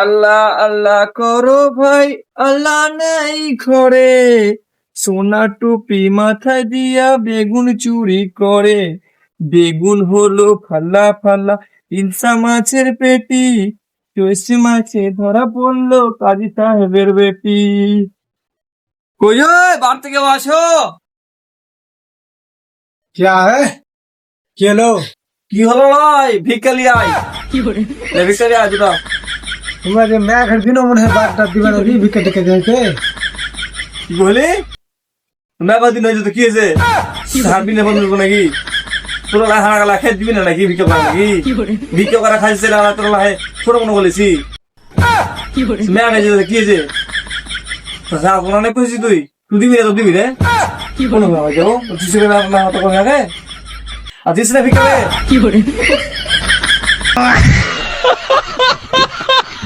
আল্লাহ আল্লাহ করো ভাই, আল্লাহ নাই ঘরে। সোনা টুপি মাথায় দিয়া বেগুন চুরি করে। বেগুন হলো ফাল্লা ফাল্লা, ইলসা মাছের পেটি। চৈশি মাছে ধরা পড়লো কাজী সাহেবের বেটি। কই ওই বার থেকে আসো। क्या है चलो কি হলো ভাই? ভিক্ষালি আয়, ভিক্ষালি আয় দুটা। तुम्हारे मैं घर दिनों मन है बात दीवाना भी विकेट के गए थे কি বলি? মেবাদি নয় তো কি হয়েছে? হারবি না বলবো নাকি? তোর লাই হারা গেলা খেয়ে দিবি না নাকি? ভিক্ষা করা নাকি? ভিক্ষা করা খাইছে না তোর লাই ছোট মনে বলেছি। মেয়া গেছে কি হয়েছে? যা কোন অনেক কইছি তুই দিবি না তো দিবি রে। কোনো ভাবে যাও তুই না তো কোন আগে আর দিস না ভিক্ষা রে।